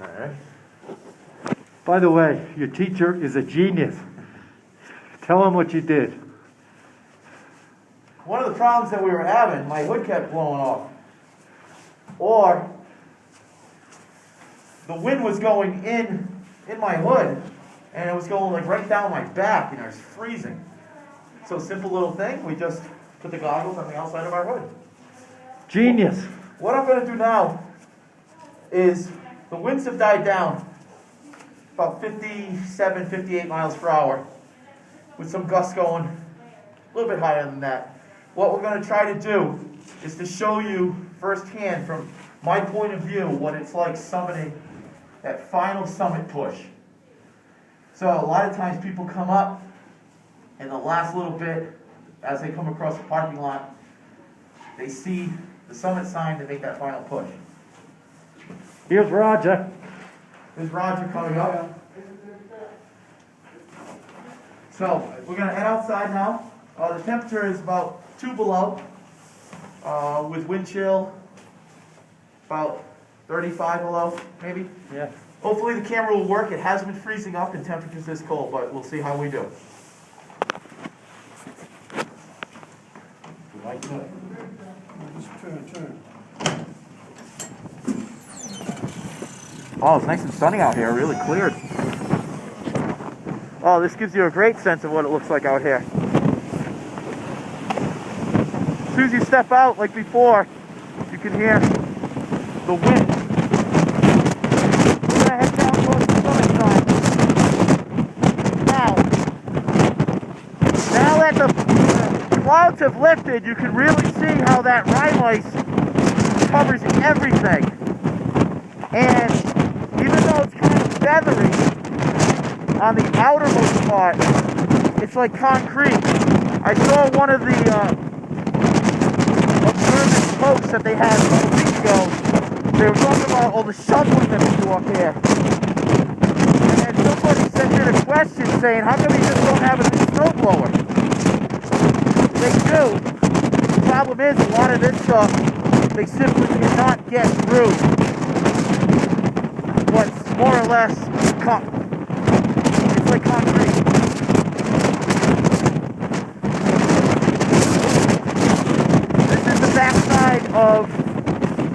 Alright. By the way, your teacher is a genius. Tell him what you did. One of the problems that we were having, my hood kept blowing off. Or the wind was going in my hood, and it was going like right down my back, and I was freezing. So simple little thing, we just put the goggles on the outside of our hood. Genius. What I'm going to do now is, the winds have died down about 57, 58 miles per hour, with some gusts going a little bit higher than that. What we're going to try to do is to show you firsthand, from my point of view, what it's like summiting that final summit push. So a lot of times people come up, and the last little bit, as they come across the parking lot, they see the summit sign to make that final push. Here's Roger. There's Roger coming up. So we're going to head outside now. The temperature is about 2 below, with wind chill about 35 below, maybe. Yeah. Hopefully the camera will work. It has been freezing up and temperatures this cold, but we'll see how we do. Turn. Oh, it's nice and sunny out here, really cleared. Oh, this gives you a great sense of what it looks like out here. As soon as you step out, like before, you can hear the wind. We're gonna head down towards the summit side. Now that the clouds have lifted, you can really see how that rime ice covers everything. And even though it's kind of feathery on the outermost part, it's like concrete. I saw one of the observance posts that they had a week ago. They were talking about all the shoveling that they do up here. And then somebody sent in a question saying, how come you just don't have a snowblower? They do. The problem is, a lot of this stuff, they simply cannot get through what's more or less it's like concrete. This is the backside of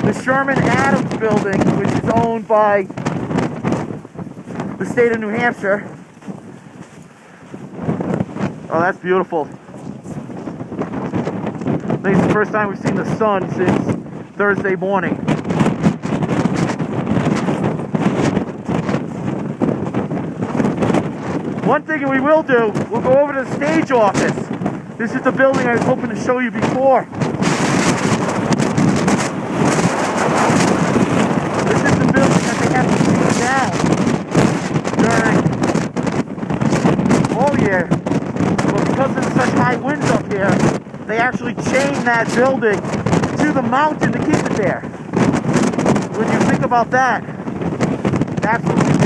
the Sherman Adams building, which is owned by the state of New Hampshire. Oh, that's beautiful. I think it's the first time we've seen the sun since Thursday morning. One thing we will do, we'll go over to the stage office. This is the building I was hoping to show you before. This is the building that they have to take down during all year. But because of such high winds up here, they actually chain that building to the mountain to keep it there. When you think about that, that's what we need.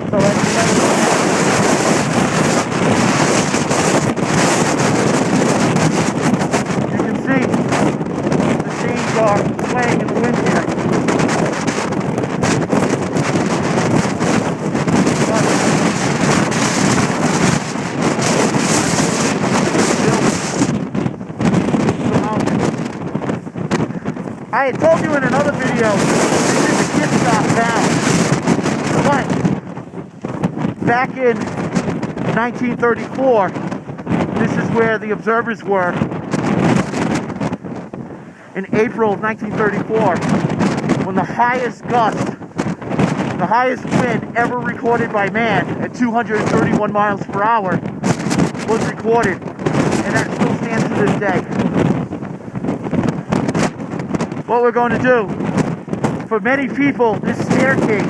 So you can see the chains are swaying in the wind here. I had told you in another video, this is a gift shop now. But back in 1934, this is where the observers were. In April of 1934, when the highest gust, the highest wind ever recorded by man at 231 miles per hour was recorded, and that still stands to this day. What we're going to do, for many people, this staircase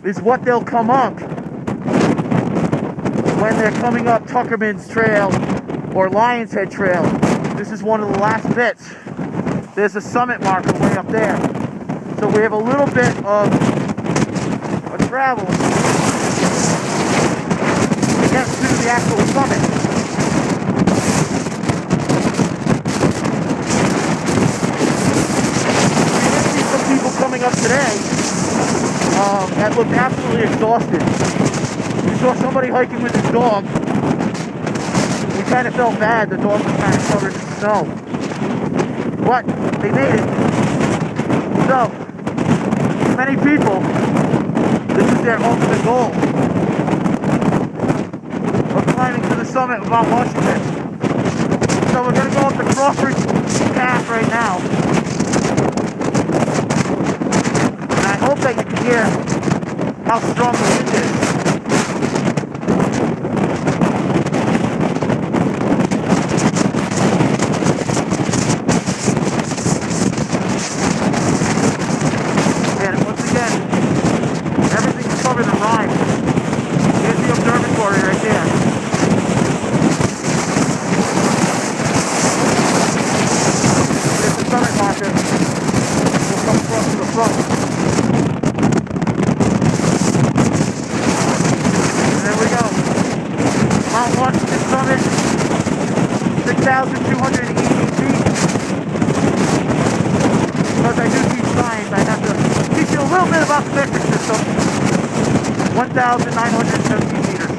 is what they'll come up when they're coming up Tuckerman's Trail or Lion's Head Trail. This is one of the last bits. There's a summit marker way up there. So we have a little bit of a travel to get to the actual summit. up today that looked absolutely exhausted. We saw somebody hiking with his dog. We kind of felt bad. The dog was kind of covered in snow. But they made it. So, many people, this is their ultimate goal of climbing to the summit of Mount Washington. So we're going to go up the Crawford Path right now. And I hope that you can hear how strong the wind is. And once again, everything's covered in rime. Here's the observatory right there. There's the summit marker. We'll come across to the front. And there we go. Mount Washington Summit, 6,288 feet. Because I do teach science, I have to teach you a little bit about the metric system. 1,917 meters.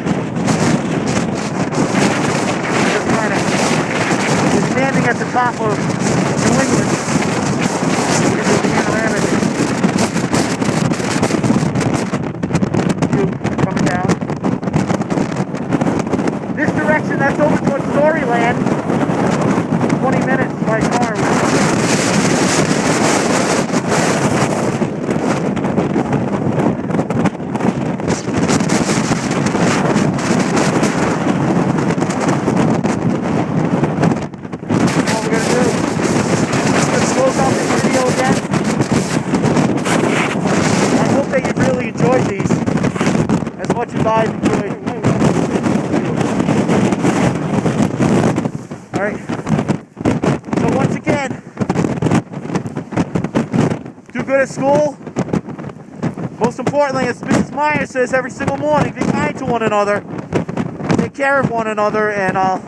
Just kind of standing at the top of New England. Here's the panoramic view coming down. This direction, that's over towards Storyland. 20 minutes by car. Enjoyed these as much as I've enjoyed. Alright. So once again, do good at school. Most importantly, as Mrs. Meyer says every single morning, be kind to one another, take care of one another, and I'll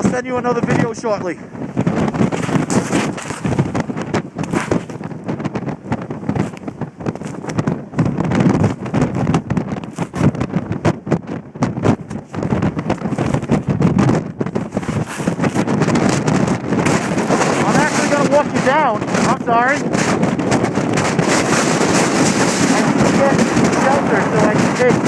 send you another video shortly. Walk you down. I'm sorry. I need to get shelter so I can take